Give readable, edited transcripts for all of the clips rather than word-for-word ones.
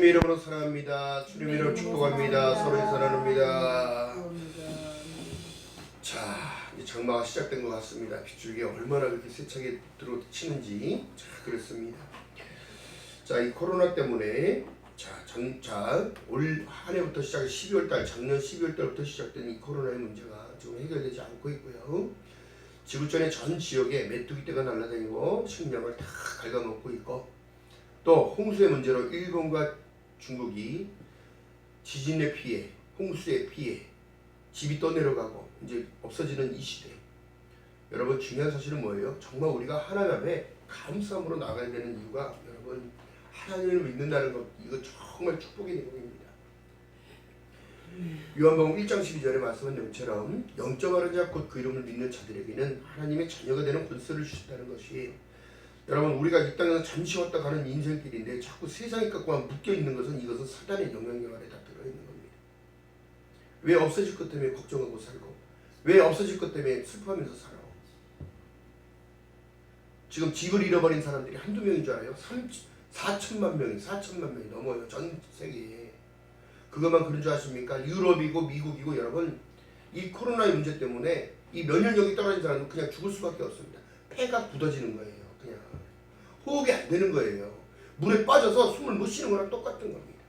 주님의 이름으로 사랑합니다. 주님의 이름으로 축복합니다. 서로의 사랑합니다. 자, 이제 장마가 시작된 것 같습니다. 빗줄기가 얼마나 그렇게 세차게 들어치는지. 자, 그렇습니다. 자, 이 코로나 때문에 올 한 해부터 시작해 12월달, 작년 12월달부터 시작된 이 코로나의 문제가 지금 해결되지 않고 있고요. 지구촌의 전 지역에 메뚜기 떼가 날아다니고 식량을 다 갉아먹고 있고, 또 홍수의 문제로 일본과 중국이 지진의 피해, 홍수의 피해, 집이 떠내려가고 이제 없어지는 이 시대. 여러분, 중요한 사실은 뭐예요? 정말 우리가 하나님 앞에 감사함으로 나가야 되는 이유가, 여러분, 하나님을 믿는다는 것, 이거 정말 축복의 내용입니다. 요한복음 1장 12절에 말씀한 내용처럼 영적으로 자 곧 그 이름을 믿는 자들에게는 하나님의 자녀가 되는 권세를 주셨다는 것이, 여러분, 우리가 이 땅에서 잠시 왔다 가는 인생길인데 자꾸 세상의 것과만 묶여있는 것은, 이것은 사단의 영향력 아래 다 들어있는 겁니다. 왜 없어질 것 때문에 걱정하고 살고, 왜 없어질 것 때문에 슬퍼하면서 살아. 지금 집을 잃어버린 사람들이 한두 명인 줄 알아요? 4천만 명이 넘어요. 전 세계에. 그것만 그런 줄 아십니까? 유럽이고 미국이고, 여러분, 이 코로나의 문제 때문에 이 면역력이 떨어진 사람은 그냥 죽을 수밖에 없습니다. 폐가 굳어지는 거예요. 그냥 호흡이 안 되는 거예요. 물에 빠져서 숨을 못 쉬는 거랑 똑같은 겁니다.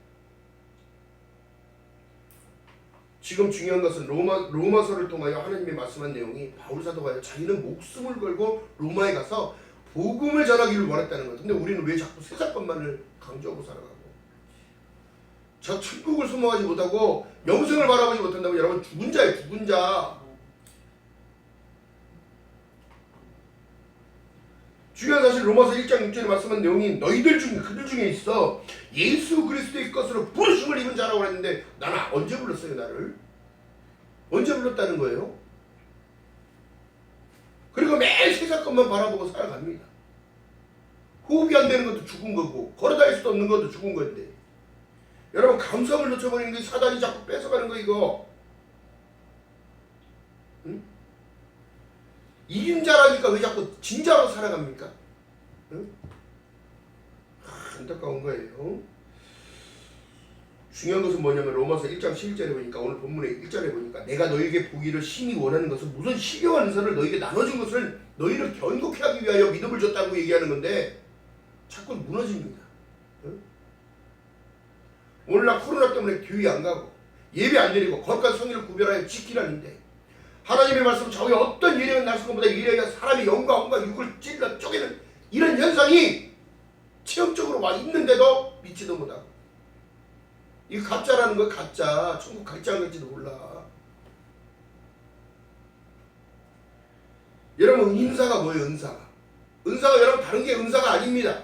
지금 중요한 것은 로마서를 통하여 하나님의 말씀한 내용이, 바울 사도가 자기는 목숨을 걸고 로마에 가서 복음을 전하기를 원했다는 거예요. 근데 우리는 왜 자꾸 세상 것만을 강조하고 살아가고, 저 천국을 소망하지 못하고 영생을 바라보지 못한다고. 여러분, 죽은 자예요. 죽은 자. 중요한 사실, 로마서 1장 6절에 말씀한 내용이 너희들 중에, 그들 중에 있어 예수 그리스도의 것으로 부르심을 입은 자라고 했는데, 나는 언제 불렀어요? 나를 언제 불렀다는 거예요? 그리고 매일 세상 것만 바라보고 살아갑니다. 호흡이 안 되는 것도 죽은 거고, 걸어다닐 수도 없는 것도 죽은 건데, 여러분, 감사함을 놓쳐버리는 게 사단이 자꾸 뺏어가는 거, 이거. 응? 이긴자라니까 왜 자꾸 진자로 살아갑니까? 응? 안타까운 거예요. 중요한 것은 뭐냐면, 로마서 1장 11절에 보니까, 오늘 본문의 1절에 보니까, 내가 너에게 보기를 심히 원하는 것은 무슨 시경한 은사를 너에게 나눠준 것을 너희를 견고케 하기 위하여 믿음을 줬다고 얘기하는 건데, 자꾸 무너집니다. 응? 오늘날 코로나 때문에 교회 안 가고 예배 안 드리고 거룩한 성의를 구별하여 지키라는데, 하나님의 말씀 좌우에 어떤 예령은 나설 것보다 예령이 사람의 영과 혼과 육을 찔러 쪼개는 이런 현상이 체험적으로 와 있는데도 믿지도 못하고, 이거 가짜라는 거, 가짜. 천국 갈지 안 갈지도 몰라. 여러분, 은사가 뭐예요? 은사가 여러분, 다른 게 은사가 아닙니다.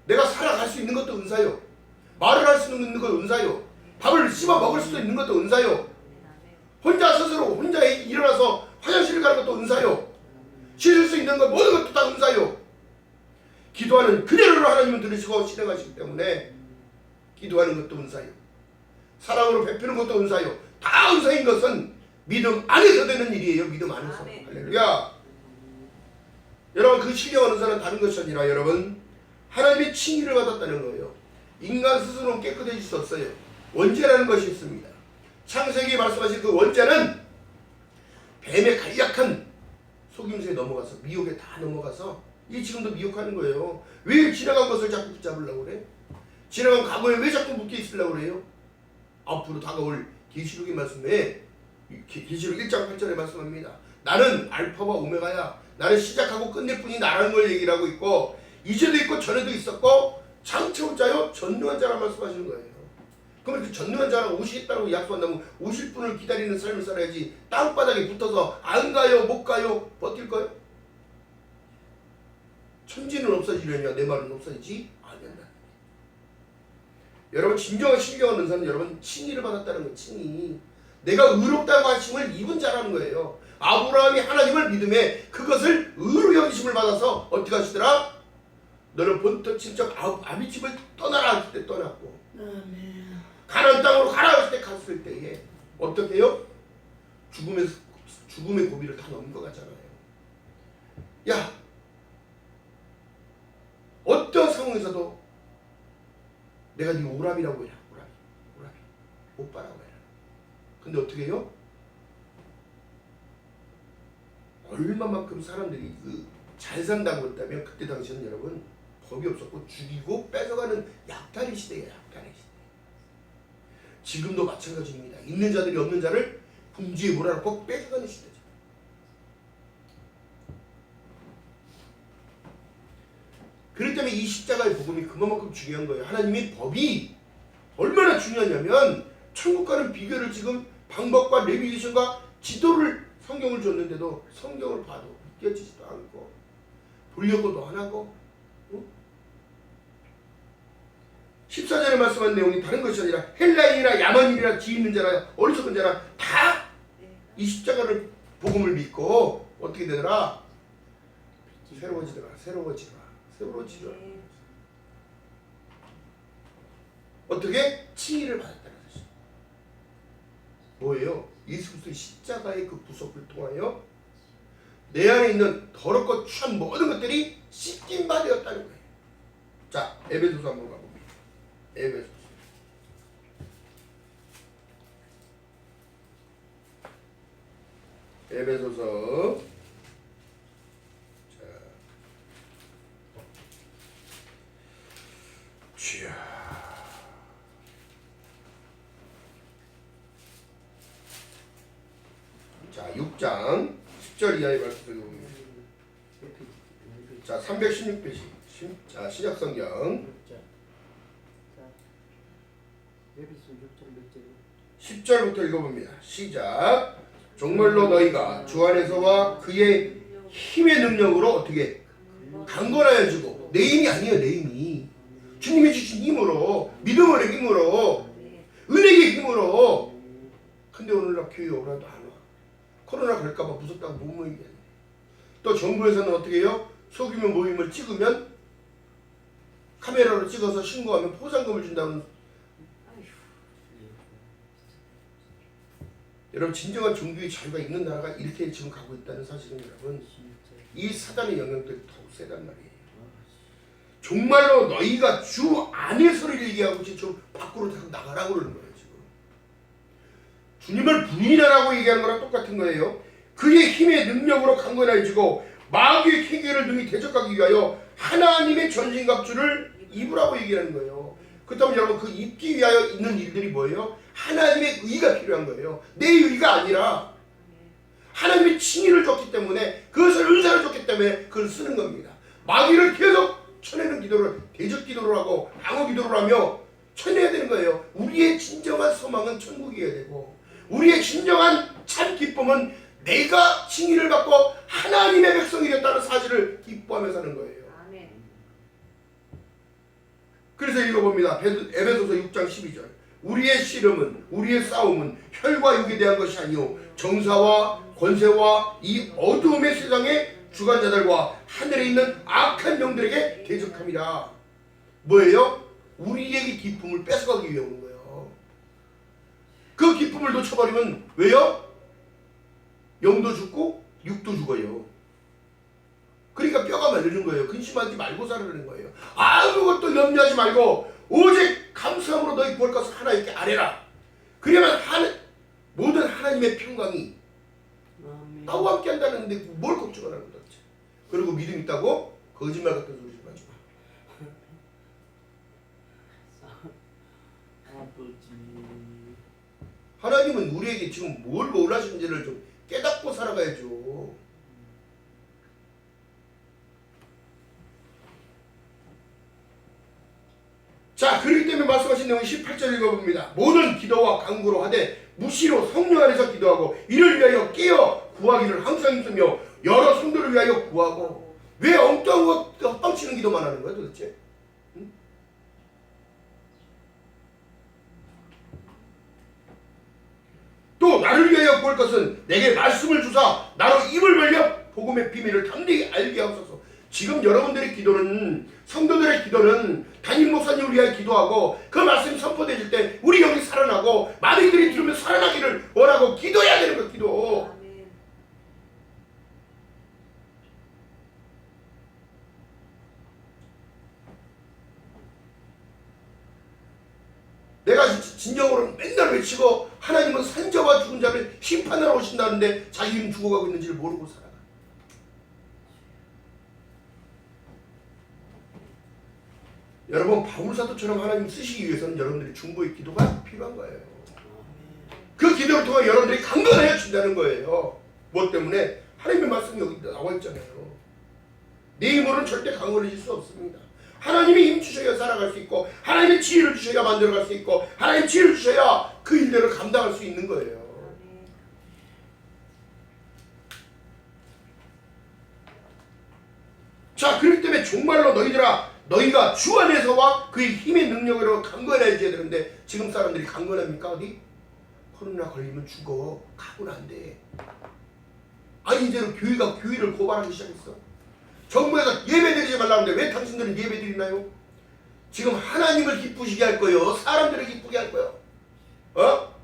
내가 살아갈 수 있는 것도 은사요. 말을 할 수 있는 것도 은사요. 밥을 씹어 먹을 수도 있는 것도 은사요. 혼자 스스로 혼자 일어나서 화장실을 가는 것도 은사요. 씻을 수 있는 것, 모든 것도 다 은사요. 기도하는 그대로 하나님은 들으시고 실행하시기 때문에 기도하는 것도 은사요. 사랑으로 베푸는 것도 은사요. 다 은사인 것은 믿음 안에서 되는 일이에요. 믿음 안에서. 할렐루야. 여러분, 그 신령한 은사는 다른 것이 아니라, 여러분, 하나님의 칭의를 받았다는 거예요. 인간 스스로는 깨끗해질 수 없어요. 원죄라는 것이 있습니다. 창세기에 말씀하신 그 원죄는 뱀의 간략한 속임수에 넘어가서, 미혹에 다 넘어가서, 이 지금도 미혹하는 거예요. 왜 지나간 것을 자꾸 붙잡으려고 그래? 지나간 과거에 왜 자꾸 묶여 있으려고 그래요? 앞으로 다가올 계시록의 말씀에, 계시록 1장 8절에 말씀합니다. 나는 알파와 오메가야. 나는 시작하고 끝낼 뿐이 나라는 걸 얘기를 하고 있고, 이제도 있고 전에도 있었고 장차 올 자요 전능한 자라 말씀하시는 거예요. 그러면 그 전능한 자라고 오시겠다고 약속한다면 오실 분을 기다리는 삶을 살아야지, 땅바닥에 붙어서 안 가요 못 가요 버틸까요? 천지는 없어지려냐 내 말은 없어지지 아니한다. 여러분, 진정한 신령한 은사는, 여러분, 칭의를 받았다는 거예요. 칭의. 내가 의롭다고 하심을 입은 자라는 거예요. 아브라함이 하나님을 믿음에 그것을 의로 여기심을 받아서 어떻게 하시더라? 너는 본토 친척 아비 집을 떠나라 하실 때 떠났고, 가나안 땅으로 가라 하실 때 갔을 때에 어떻게 해요? 죽음의 고비를 다 넘어가잖아요. 야, 어떤 상황에서도 내가 네 오랍이라고 해라. 오랍이. 오빠라고 해라. 근데 어떻게 해요? 얼마만큼 사람들이 잘 산다고 했다면 그때 당시에는 여러분 법이 없었고 죽이고 뺏어가는 약탈의 시대예요. 약탈의 시대. 지금도 마찬가지입니다. 있는 자들이 없는 자를 궁지에 몰아넣고 뺏어가는 시대죠. 그렇기 때문에 이 십자가의 복음이 그만큼 중요한 거예요. 하나님의 법이 얼마나 중요하냐면 천국과는 비교를 지금 방법과 내비게이션과 지도를 성경을 줬는데도 성경을 봐도 믿겨지지도 않고 보려고도 안 하고 14절에 말씀한 내용이 다른 것이 아니라 헬라인이나 야만인이나 지 있는 자나 어리석은 자나 다 이 십자가를 복음을 믿고 어떻게 되더라? 새로워지더라. 어떻게? 칭의를 받았다는 것이죠. 뭐예요? 예수 그리스도의 십자가의 그 부속을 통하여 내 안에 있는 더럽고 추한 모든 것들이 씻김 받았다는 거예요. 자, 에베소서 한번 가봅니다. 에베소서 자 6장 10절 이하의 말씀을 봅니다. 자 316페이지 자 신약성경 10절부터 읽어봅니다. 시작. 정말로 너희가 주 안에서와 그의 힘의 능력으로 어떻게 강건하여지고 내 힘이 아니에요. 내 힘이 주님이 주신 힘으로 믿음의 힘으로 은혜의 힘으로. 근데 오늘날 교회 오라도 안 와. 코로나 걸릴까봐 무섭다고 못 모이게. 또 정부에서는 어떻게 해요? 소규모 모임을 찍으면 카메라로 찍어서 신고하면 포상금을 준다는. 여러분 진정한 종교의 자유가 있는 나라가 이렇게 지금 가고 있다는 사실은 여러분 이 사단의 영향들이 더욱 세단 말이에요. 정말로 너희가 주 안에서를 얘기하고 지금 밖으로 자꾸 나가라고 그러는 거예요. 지금 주님을 부인하라고 얘기하는 거랑 똑같은 거예요. 그의 힘의 능력으로 강건해지고 마귀의 쾌계를 능히 대적하기 위하여 하나님의 전신갑주를 입으라고 얘기하는 거예요. 그렇다면 여러분 그 입기 위하여 있는 일들이 뭐예요? 하나님의 의가 필요한 거예요. 내 의가 아니라 하나님의 칭의를 줬기 때문에 그것을 은사를 줬기 때문에 그걸 쓰는 겁니다. 마귀를 계속 쳐내는 기도를 대적 기도를 하고 방어 기도를 하며 쳐내야 되는 거예요. 우리의 진정한 소망은 천국이어야 되고 우리의 진정한 참 기쁨은 내가 칭의를 받고 하나님의 백성이 됐다는 사실을 기뻐하며 사는 거예요. 그래서 읽어봅니다. 에베소서 6장 12절. 우리의 씨름은 우리의 싸움은 혈과 육에 대한 것이 아니요 정사와 권세와 이 어두움의 세상의 주관자들과 하늘에 있는 악한 영들에게 대적함이라. 뭐예요? 우리에게 기쁨을 뺏어가기 위해 오는 거예요. 그 기쁨을 놓쳐버리면 왜요? 영도 죽고 육도 죽어요. 그러니까 뼈가 말리는 거예요. 근심하지 말고 살아라는 거예요. 아무것도 염려하지 말고 오직 감사함으로 너희 볼 것을 하나 있게 아뢰라. 그러면 모든 하나님의 평강이 나와 함께 한다는데 뭘 걱정을 하는 거지. 그리고 믿음 있다고 거짓말 같은 소리 좀 하지 마. 하나님은 우리에게 지금 뭘 원하시는지를 좀 깨닫고 살아가야죠. 자, 그렇기 때문에 말씀하신 내용이 18절 읽어봅니다. 모든 기도와 간구로 하되 무시로 성령 안에서 기도하고 이를 위하여 깨어 구하기를 항상 힘쓰며 여러 성도를 위하여 구하고. 왜 엉뚱한 거 헛방치는 기도만 하는 거야 도대체? 응? 또 나를 위하여 구할 것은 내게 말씀을 주사 나로 입을 벌려 복음의 비밀을 담대히 알게 하옵소서. 지금 여러분들의 기도는 성도들의 기도는 담임 목사님을 위하여 기도하고 그 말씀이 선포되질 때 우리 영이 살아나고 많은 이들이 들으면 살아나기를 원하고 기도해야 되는 거. 기도. 내가 진정으로 맨날 외치고 하나님은 산자와 죽은 자를 심판하러 오신다는데 자기는 죽어가고 있는지를 모르고 살아가. 여러분, 바울사도처럼 하나님 쓰시기 위해서는 여러분들이 중보의 기도가 필요한 거예요. 그 기도를 통해 여러분들이 강건해진다는 거예요. 무엇 때문에? 하나님의 말씀이 여기 나와 있잖아요. 내 힘으로는 절대 강건해질 수 없습니다. 하나님이 힘 주셔야 살아갈 수 있고, 하나님의 지혜를 주셔야 만들어갈 수 있고, 하나님의 지혜를 주셔야 그 일들을 감당할 수 있는 거예요. 자, 그렇기 때문에 정말로 너희가 주 안에서와 그의 힘의 능력으로 강건해져야 되는데, 지금 사람들이 강건합니까? 어디? 코로나 걸리면 죽어. 가고는 안 돼. 아니, 이제는 교회가 교회를 고발하기 시작했어. 정부에서 예배드리지 말라는데 왜 당신들은 예배드리나요? 지금 하나님을 기쁘시게 할 거예요? 사람들을 기쁘게 할 거예요? 어?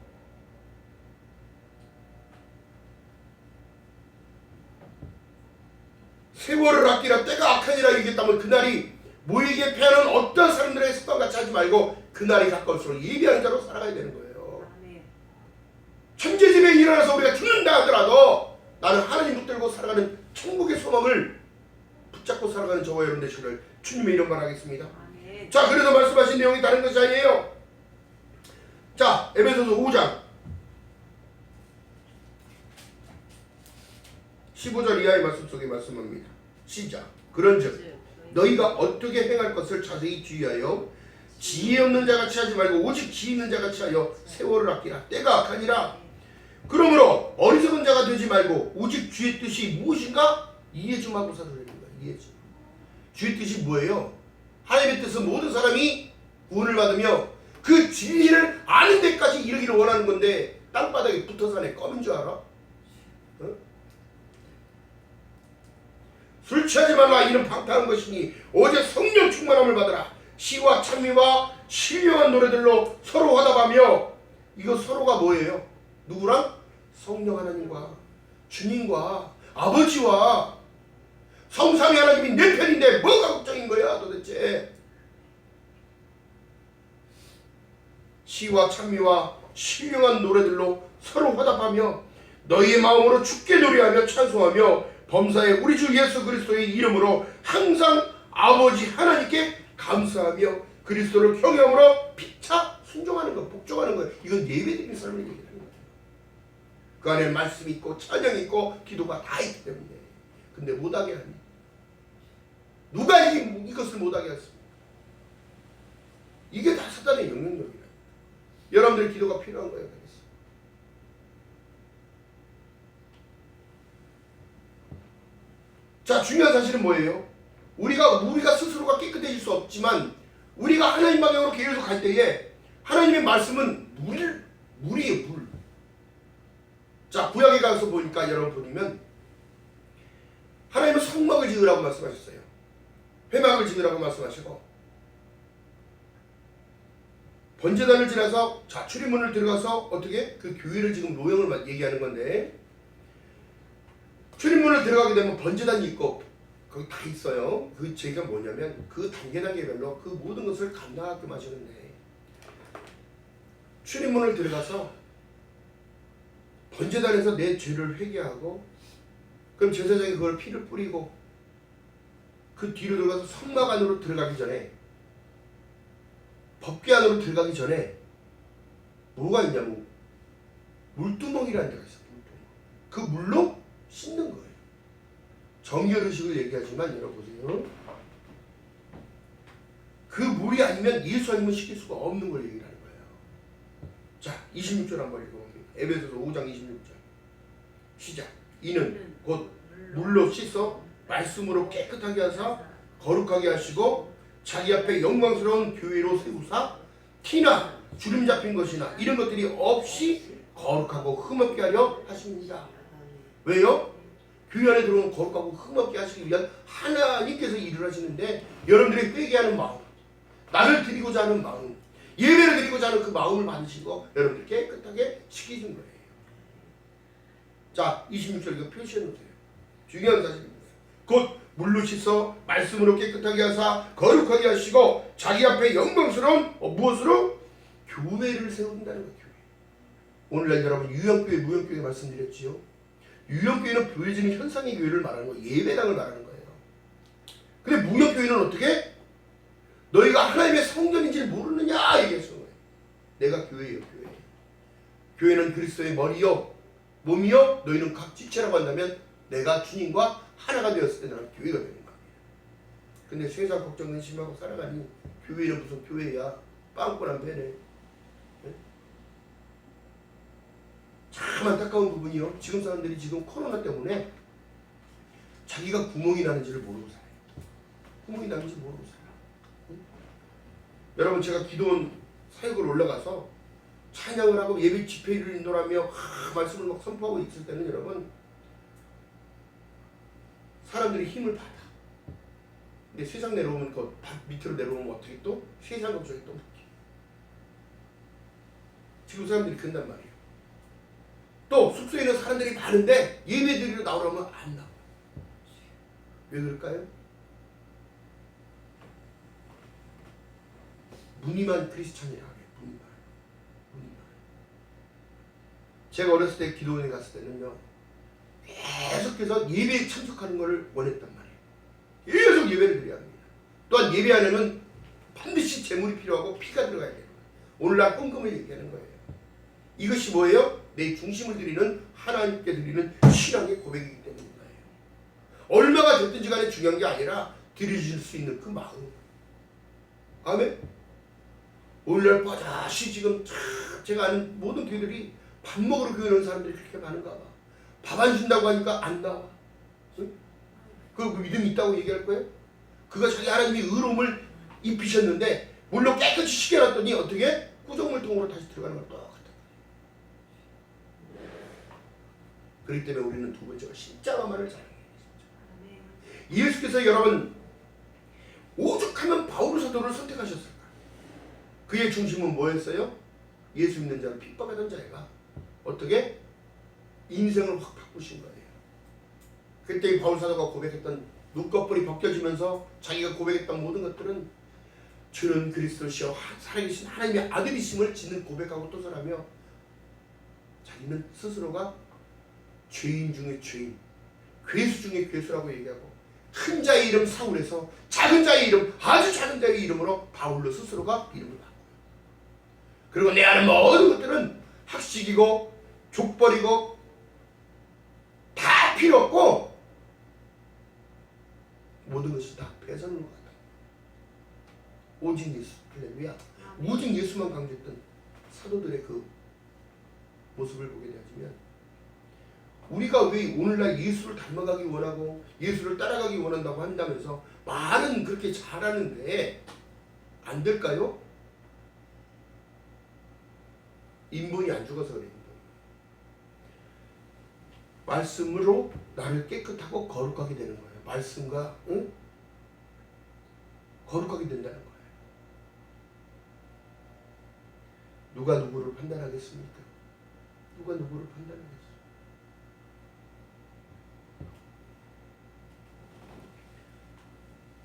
세월을 아끼라 때가 악하니라 얘기했다면 그날이 모이게 패하는 어떤 사람들의 습관같이 하지 말고 그날이 가까울수록 예비하는 자로 살아가야 되는 거예요. 천재집에 일어나서 우리가 죽는다 하더라도 나는 하나님 붙들고 살아가는 천국의 소망을 붙잡고 살아가는 저와 여러분 되시기를 주님의 이름 말하겠습니다. 자, 그래서 말씀하신 내용이 다른 것이 아니에요. 자, 에베소서 5장 15절 이하의 말씀 속에 말씀합니다. 시작. 그런즉 너희가 어떻게 행할 것을 자세히 주의하여 지혜 없는 자같이 하지 말고 오직 지혜 있는 자같이 하여 세월을 아끼라. 때가 악하니라. 그러므로 어리석은 자가 되지 말고 오직 주의 뜻이 무엇인가 이해 좀 하고 살아야 됩니다. 이해 좀. 주의 뜻이 뭐예요? 하나님의 뜻은 모든 사람이 구원을 받으며 그 진리를 아는 데까지 이르기를 원하는 건데 땅바닥에 붙어 사네 껌인 줄 알아? 어? 술 취하지 말라. 이는 방탕한 것이니 오직 성령 충만함을 받으라. 시와 찬미와 신령한 노래들로 서로 화답하며. 이거 서로가 뭐예요? 누구랑? 성령 하나님과 주님과 아버지와 성삼위 하나님이 내 편인데 뭐가 걱정인 거야 도대체. 시와 찬미와 신령한 노래들로 서로 화답하며 너희의 마음으로 주께 노래하며 찬송하며 범사에 우리 주 예수 그리스도의 이름으로 항상 아버지 하나님께 감사하며 그리스도를 경외함으로 피차 순종하는 것, 복종하는 것. 이건 예배드리는 삶을 얘기하는 거예요. 그 안에 말씀이 있고 찬양이 있고 기도가 다 있기 때문에. 근데 못하게 합니다. 누가 이것을 못하게 했습니까? 이게 다 사단의 영향력이라. 여러분들의 기도가 필요한 거예요. 자, 중요한 사실은 뭐예요? 우리가 스스로가 깨끗해질 수 없지만 우리가 하나님 방향으로 계속 갈 때에 하나님의 말씀은 물이에요, 물. 자, 구약에 가서 보니까 여러분 보면 하나님은 성막을 지으라고 말씀하셨어요. 회막을 지으라고 말씀하시고 번제단을 지나서 자, 출입문을 들어가서 어떻게? 그 교회를 지금 로형을 얘기하는 건데 출입문을 들어가게 되면 번제단이 있고 거기 다 있어요. 그 죄가 뭐냐면 그 단계별로 그 모든 것을 감당하게 하시는데 출입문을 들어가서 번제단에서 내 죄를 회개하고 그럼 제사장이 그걸 피를 뿌리고 그 뒤로 들어가서 성막 안으로 들어가기 전에 법궤 안으로 들어가기 전에 뭐가 있냐면 물두멍이라는 데가 있어요. 물두멍. 그 물로 씻는 거예요. 정결의식을 얘기하지만 여러분 보세요. 그 물이 아니면 예수 아니면 씻길 수가 없는 걸 얘기하는 거예요. 자, 26절 한번 읽어볼게요. 에베소서 5장 26절 시작. 이는 곧 물로 씻어 말씀으로 깨끗하게 하사 거룩하게 하시고 자기 앞에 영광스러운 교회로 세우사 티나 주름 잡힌 것이나 이런 것들이 없이 거룩하고 흠없게 하려 하십니다. 왜요? 교회 안에 들어오면 거룩하고 흠없게 하시기 위한 하나님께서 일을 하시는데 여러분들이 회개하는 마음, 나를 드리고자 하는 마음, 예배를 드리고자 하는 그 마음을 받으시고 여러분들 깨끗하게 시키신 거예요. 자, 26절 이거 표시해 놓으세요. 중요한 사실입니다. 곧 물로 씻어 말씀으로 깨끗하게 하사 거룩하게 하시고 자기 앞에 영광스러운 무엇으로? 교회를 세운다는 거예요. 교회. 오늘날 여러분 유형교회, 무형교회 말씀드렸지요. 유형교회는 보여지는 현상의 교회를 말하는 거예요. 예배당을 말하는 거예요. 근데 무형교회는 어떻게? 너희가 하나님의 성전인지를 모르느냐 얘기했어. 내가 교회예요. 교회. 교회는 그리스도의 머리요 몸이요 너희는 각 지체라고 한다면 내가 주님과 하나가 되었을 때 나는 교회가 되는 거예요. 근데 세상 걱정 근심하고 살아가니 교회는 무슨 교회야. 빵꾸난 배네. 네? 참 안타까운 부분이요. 지금 사람들이 지금 코로나 때문에 자기가 구멍이 나는지를 모르고 살아요. 구멍이 나는지 모르고 살아. 응? 여러분 제가 기도원 사역을 올라가서 찬양을 하고 예배 집회를 인도하며 말씀을 막 선포하고 있을 때는 여러분 사람들이 힘을 받아. 근데 세상 내려오면 그 밑으로 내려오면 어떻게 또 세상 걱정이 또 바뀌어. 지금 사람들이 그런단 말이에요. 또 숙소에 있는 사람들이 많은데 예배 드리러 나오라면 안 나와. 왜 그럴까요? 무늬만 크리스찬이라 그래요. 무늬만. 제가 어렸을 때 기도원에 갔을 때는요. 계속해서 예배에 참석하는 것을 원했단 말이에요. 계속 예배를 드려야 합니다. 또한 예배 안에는 반드시 재물이 필요하고 피가 들어가야 돼요. 오늘날 헌금을 얘기하는 거예요. 이것이 뭐예요? 내 중심을 드리는 하나님께 드리는 신앙의 고백이기 때문인 거예요. 얼마가 됐든지 간에 중요한 게 아니라 드려줄 수 있는 그 마음. 아멘? 오늘날 빠자시 지금 제가 아는 모든 교회들이 밥 먹으러 교회 오는 사람들이 그렇게 많은가 봐. 밥 안 준다고 하니까 안 나와. 응? 그 믿음이 있다고 얘기할 거예요? 그가 자기 하나님이 의로움을 입히셨는데 물론 깨끗이 씻겨놨더니 어떻게? 구정물통으로 다시 들어가는 걸 똑같아. 그렇기 때문에 우리는 두 번째가 십자가만을 사랑해요. 예수께서 여러분 오죽하면 바울 사도를 선택하셨을까? 그의 중심은 뭐였어요? 예수 믿는 자를 핍박하던 자가 어떻게? 인생을 확 바꾸신 거예요. 그때 바울 사도가 고백했던 눈꺼풀이 벗겨지면서 자기가 고백했던 모든 것들은 주는 그리스도시여 살아계신 하나님의 아들이심을 짓는 고백하고 또 설하며 자기는 스스로가 죄인 중에 죄인, 괴수 중에 괴수라고 얘기하고 큰 자의 이름 사울에서 작은 자의 이름, 아주 작은 자의 이름으로 바울로 스스로가 이름을 바꿔요. 그리고 내 아는 모든 것들은 학식이고 족벌이고 다 필요 없고 모든 것이 다 배설로 같다. 오직 예수, 할렐루야. 오직 예수만 강조했던 사도들의 그 모습을 보게 되어지면 우리가 왜 오늘날 예수를 닮아가기 원하고 예수를 따라가기 원한다고 한다면서 말은 그렇게 잘하는데 안 될까요? 인본이 안 죽어서 그래요. 말씀으로 나를 깨끗하고 거룩하게 되는 거예요. 말씀과 응? 거룩하게 된다는 거예요. 누가 누구를 판단하겠습니까? 누가 누구를 판단하겠습니까?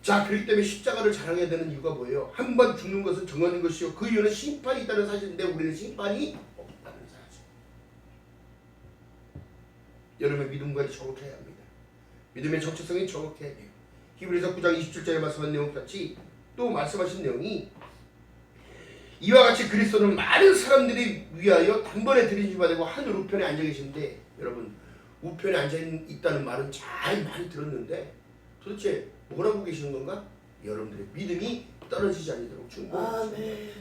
자, 그렇기 때문에 십자가를 자랑해야 되는 이유가 뭐예요? 한 번 죽는 것은 정하는 것이요 그 이유는 심판이 있다는 사실인데 우리는 심판이 없다는 사실. 여러분의 믿음과 정확해야 합니다. 믿음의 정체성이 정확해야 돼요. 히브리서 9장 27절에 말씀한 내용 같이 또 말씀하신 내용이 이와 같이 그리스도는 많은 사람들이 위하여 단번에 들이심을 받고 하늘 우편에 앉아 계신데 여러분 우편에 앉아 있다는 말은 잘 많이 들었는데 도대체 뭐라고 계시는 건가? 여러분들의 믿음이 떨어지지 않도록 충고하십니다.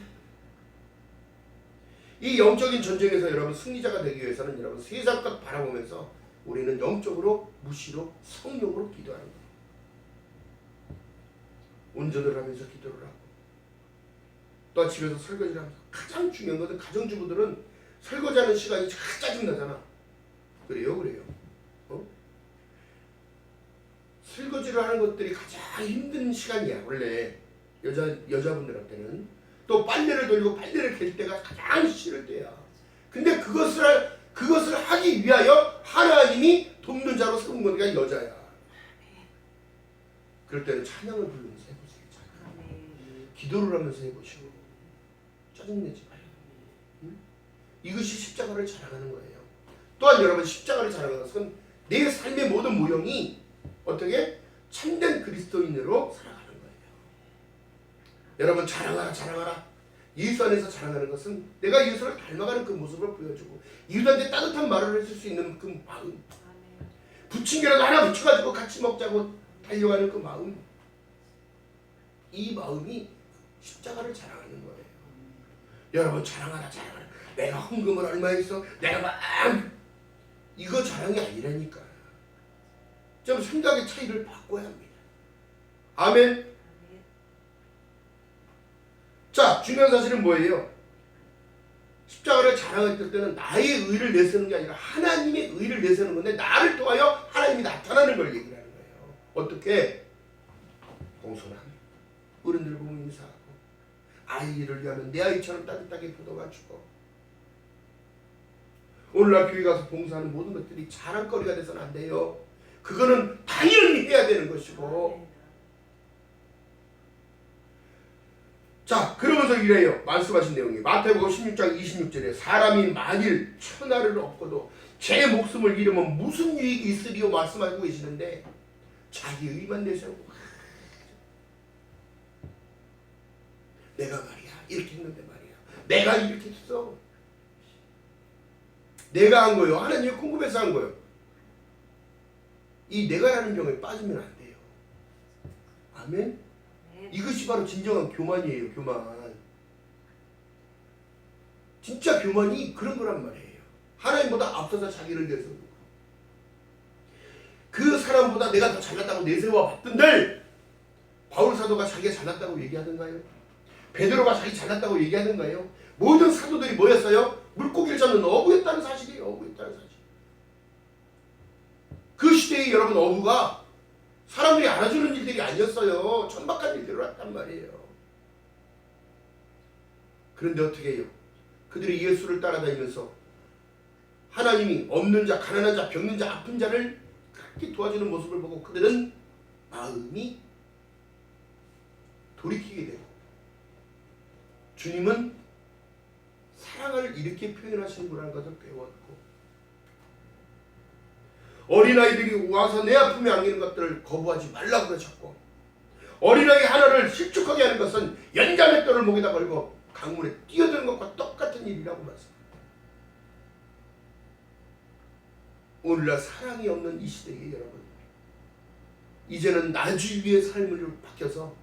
이 영적인 전쟁에서 여러분 승리자가 되기 위해서는 여러분 세상 것 바라보면서 우리는 영적으로 무시로 성령으로 기도하는 거예요. 운전을 하면서 기도를 하고 또 집에서 설거지를 하면서 가장 중요한 것은 가정주부들은 설거지하는 시간이 짜증나잖아. 그래요? 설거지를 하는 것들이 가장 힘든 시간이야 원래 여자분들한테는. 또 빨래를 돌리고 빨래를 갤 때가 가장 싫을 때야. 근데 그것을 하기 위하여 하나님이 돕는 자로 세운 거니까 여자야. 그럴 때는 찬양을 부르면서 해보세요. 찬양. 기도를 하면서 해보시고 짜증내지 말고 이것이 십자가를 자랑하는 거예요. 또한 여러분 십자가를 자랑하는 것은 내 삶의 모든 모형이 어떻게 참된 그리스도인으로 살아가는 거예요. 여러분 자랑하라 자랑하라. 예수 안에서 자랑하는 것은 내가 예수를 닮아가는 그 모습을 보여주고 이웃한테 따뜻한 말을 해줄 수 있는 그 마음, 부침개라도 하나 붙여가지고 같이 먹자고 달려가는 그 마음, 이 마음이 십자가를 자랑하는 거예요. 여러분 자랑하라 자랑하라. 내가 헌금을 얼마 했어? 내가 막 이거 자랑이 아니라니까. 좀 생각의 차이를 바꿔야 합니다. 아멘. 자, 중요한 사실은 뭐예요? 십자가를 자랑할 때는 나의 의를 내세우는 게 아니라 하나님의 의를 내세우는 건데 나를 통하여 하나님이 나타나는 걸 얘기를 하는 거예요. 어떻게? 공손함, 어른들 보면 인사하고 아이를 위하면 내 아이처럼 따뜻하게 보도가 주고 오늘날 교회 가서 봉사하는 모든 것들이 자랑거리가 돼서는 안 돼요. 그거는 당연히 해야 되는 것이고. 자, 그러면서 이래요. 말씀하신 내용이 마태복음 16장 26절에 사람이 만일 천하를 얻고도 제 목숨을 잃으면 무슨 유익이 있으리요 말씀하고 계시는데 자기 의만 내세우고 내가 말이야 이렇게 했는데 말이야 내가 이렇게 했어. 내가 한 거예요. 하나님이 궁금해서 한 거예요. 이 내가라는 병에 빠지면 안 돼요. 아멘. 이것이 바로 진정한 교만이에요. 교만. 진짜 교만이 그런 거란 말이에요. 하나님보다 앞서서 자기를 내세우고 그 사람보다 내가 더 잘났다고 내세워 봤던들 바울 사도가 자기가 잘났다고 얘기하던가요? 베드로가 자기 잘났다고 얘기하던가요? 모든 사도들이 뭐였어요? 물고기를 잡는 어부였다는 사실이에요. 어부였다는 사실. 그 시대에 여러분 어부가 사람들이 알아주는 일들이 아니었어요. 천박한 일들을 했단 말이에요. 그런데 어떻게 해요? 그들이 예수를 따라다니면서 하나님이 없는 자, 가난한 자, 병든 자, 아픈 자를 그렇게 도와주는 모습을 보고 그들은 마음이 돌이키게 되고 주님은 사랑을 이렇게 표현하시는구나 것을 배웠고 어린아이들이 와서 내 아픔에 안기는 것들을 거부하지 말라고 그러셨고 어린아이 하나를 실족하게 하는 것은 연자맷돌을 목에다 걸고 강물에 뛰어드는 것과 똑같은 일이라고 말씀합니다. 오늘날 사랑이 없는 이 시대에 여러분 이제는 나주위의 삶을 바뀌어서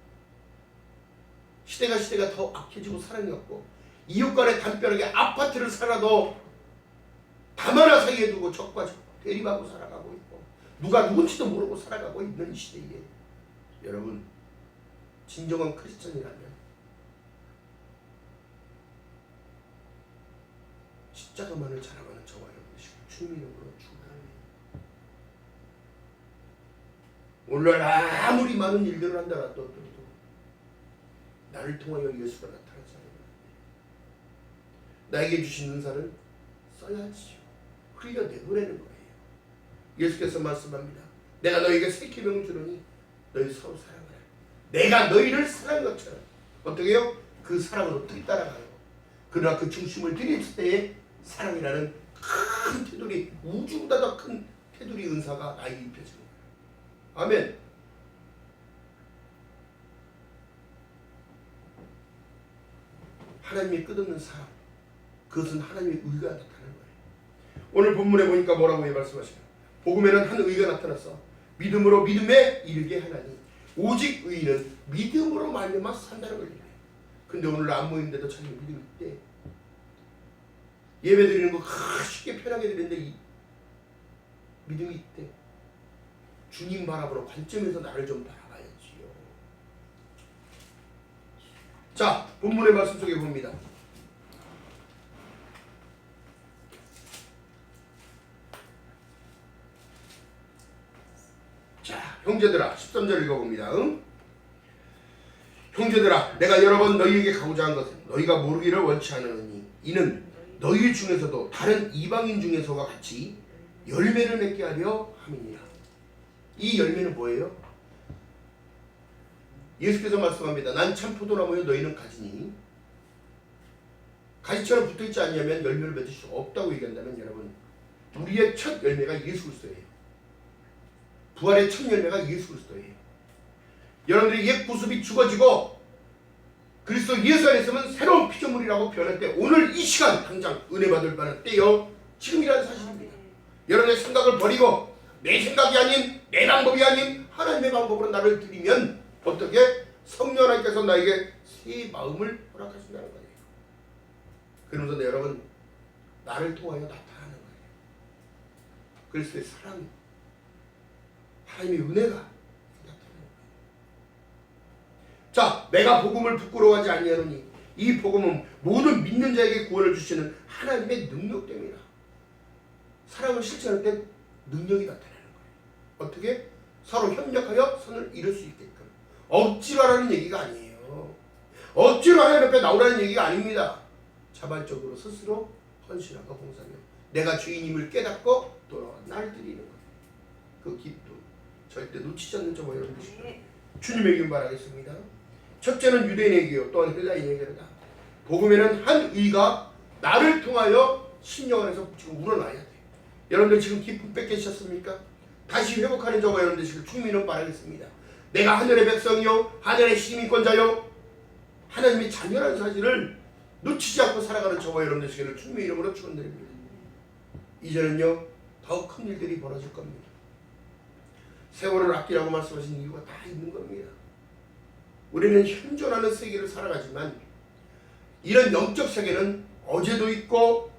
시대가 더 악해지고 사랑이 없고 이웃간의 담벼락에 아파트를 살아도 담 하나 사이에 두고 적과 적 대립하고 살아가고 있고 누가 누군지도 모르고 살아가고 있는 이 시대에 여러분 진정한 크리스천이라면 십자가만을 자랑하는 저와 여러분이시고 주님의 이름으로 축원합니다. 오늘날 아무리 많은 일들을 한다라도 나를 통하여 예수가 나타나지 않으면 나에게 주신 은사를 써야지요. 흘려 내보내는 거예요. 예수께서 말씀합니다. 내가 너희에게 새 계명을 주노니 너희 서로 사랑하라. 내가 너희를 사랑한 것처럼 어떻게 해요? 그 사랑을 어떻게 따라가요? 그러나 그 중심을 들였을 때에 사랑이라는 큰 테두리, 우주보다 더 큰 테두리 은사가 나에게 입혀지는 거예요. 아멘. 하나님의 끝없는 사랑, 그것은 하나님의 의가 나타나는 거예요. 오늘 본문에 보니까 뭐라고 말씀하시나요? 복음에는 한 의가 나타났어. 믿음으로 믿음에 이르게 하나니 오직 의인은 믿음으로 말미암아 산다는 걸 얘기해요. 근데 오늘 안 모이는데도 자기 믿음이 있대. 예배 드리는 거 쉽게 편하게 드리는데 이 믿음이 있대. 주님 바라보는 관점에서 나를 좀 바라봐야지요. 자, 본문의 말씀 속에 봅니다. 자, 형제들아, 13절 읽어봅니다. 형제들아, 내가 여러 번 너희에게 가고자 한 것은 너희가 모르기를 원치 않으니 이는 너희 중에서도 다른 이방인 중에서와 같이 열매를 맺게 하려 함이니라. 이 열매는 뭐예요? 예수께서 말씀합니다. 난 참 포도나무요 너희는 가지니 가지처럼 붙어있지 않냐면 열매를 맺을 수 없다고 얘기한다면 여러분, 우리의 첫 열매가 예수 그리스도예요. 부활의 첫 열매가 예수 그리스도예요. 여러분들이 옛 구습이 죽어지고 그리스도 예수 안에 있으면 새로운 피조물이라고 표현할 때 오늘 이 시간 당장 은혜 받을 만한 때요 지금이라는 사실입니다. 여러분의 생각을 버리고 내 생각이 아닌 내 방법이 아닌 하나님의 방법으로 나를 드리면 어떻게 성령 하나님께서 나에게 새 마음을 허락하신다는 거예요. 그러면서 여러분 나를 통하여 나타나는 거예요. 그리스도의 사랑, 하나님의 은혜가 나타나는 거예요. 자, 내가 복음을 부끄러워하지 아니하노니 이 복음은 모든 믿는 자에게 구원을 주시는 하나님의 능력됩니다. 사랑을 실천할 때 능력이 나타나는 거예요. 어떻게? 서로 협력하여 선을 이룰 수 있게끔. 억지로 하라는 얘기가 아니에요. 억지로 하나님 앞에 나오라는 얘기가 아닙니다. 자발적으로 스스로 헌신하고 봉사하며 내가 주인임을 깨닫고 돌아와 날 드리는 거예요. 그 기쁨 절대 놓치지 않는 저와 여러분 되시고 주님의 이름 바라겠습니다. 첫째는 유대인에게요 또한 헬라인에게로다. 복음에는 한 의가 나를 통하여 심령 안에서 지금 우러나야 돼요. 여러분들 지금 기쁨 뺏기셨습니까? 다시 회복하는 저와 여러분 되시길 주님의 이름 바라겠습니다. 내가 하늘의 백성이요 하늘의 시민권자요 하나님의 자녀라는 사실을 놓치지 않고 살아가는 저와 여러분 되시기를 주님의 이름으로 축원드립니다. 이제는요 더 큰 일들이 벌어질 겁니다. 세월을 아끼라고 말씀하신 이유가 다 있는 겁니다. 우리는 현존하는 세계를 살아가지만 이런 영적 세계는 어제도 있고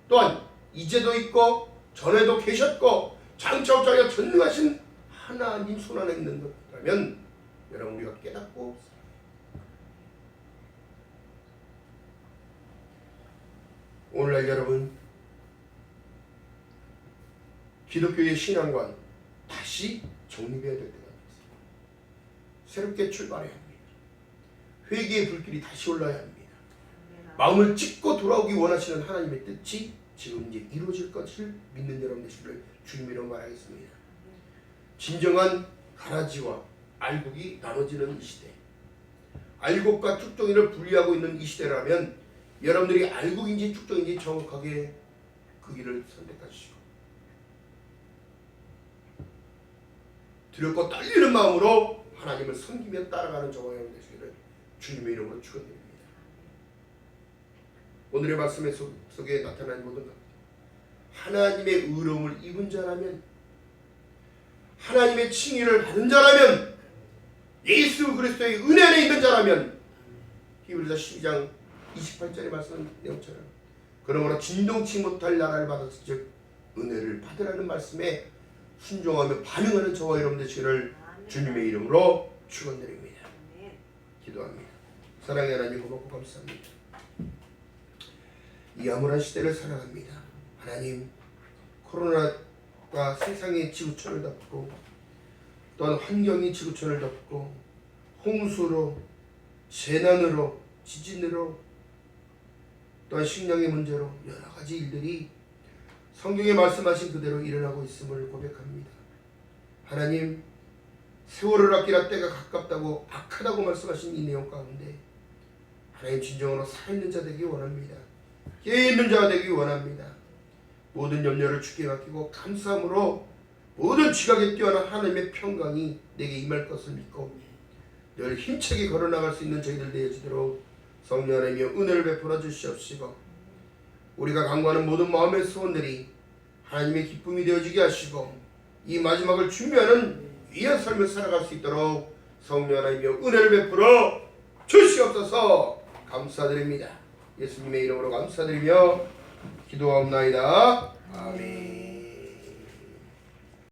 또한 이제도 있고 전에도 계셨고 장차옵자가 전능하신 하나님 손 안에 있는 것이라면 여러분 우리가 깨닫고 오늘날 여러분 기독교의 신앙관 다시 정립해야 될 때가 있습니다. 새롭게 출발해야 합니다. 회개의 불길이 다시 올라야 합니다. 마음을 찢고 돌아오기 원하시는 하나님의 뜻이 지금 이제 이루어질 것을 믿는 여러분 되시기를 주님이라고 말하겠습니다. 진정한 가라지와 알곡이 나눠지는 이 시대, 알곡과 쭉정이를 분리하고 있는 이 시대라면 여러분들이 알곡인지 쭉정인지 정확하게 그 길을 선택하시고 두렵고 떨리는 마음으로 하나님을 섬기며 따라가는 저와 여러분 되시기를 주님의 이름으로 축원드립니다. 오늘의 말씀 속에 나타난 모든 것 하나님의 의로움을 입은 자라면 하나님의 칭의를 받은 자라면 예수 그리스도의 은혜 안에 있는 자라면 히브리서 12장 28절의 말씀 내용처럼 그러므로 진동치 못할 나라를 받았을 즉 은혜를 받으라는 말씀에 순종하며 반응하는 저와 여러분 되시기를 주님의 이름으로 축원드립니다. 기도합니다. 사랑의 하나님 고맙고 감사합니다. 이 암울한 시대를 살아갑니다. 하나님 코로나가 세상의 지구촌을 덮고 또한 환경이 지구촌을 덮고 홍수로 재난으로 지진으로 또한 식량의 문제로 여러 가지 일들이 성경에 말씀하신 그대로 일어나고 있음을 고백합니다. 하나님 세월을 아끼라 때가 가깝다고 악하다고 말씀하신 이 내용 가운데 하나님 진정으로 살아있는 자 되기 원합니다. 깨어있는 자가 되기 원합니다. 모든 염려를 주께 맡기고 감사함으로 모든 지각에 뛰어난 하나님의 평강이 내게 임할 것을 믿고 늘 힘차게 걸어나갈 수 있는 저희들 되어지도록 성령 하나님이여 은혜를 베풀어 주시옵시고 우리가 간구하는 모든 마음의 소원들이 하나님의 기쁨이 되어지게 하시고 이 마지막을 준비하는 귀한 삶을 살아갈 수 있도록 성령 하나님이여 은혜를 베풀어 주시옵소서. 감사드립니다. 예수님의 이름으로 감사드리며 기도하옵나이다. 아멘.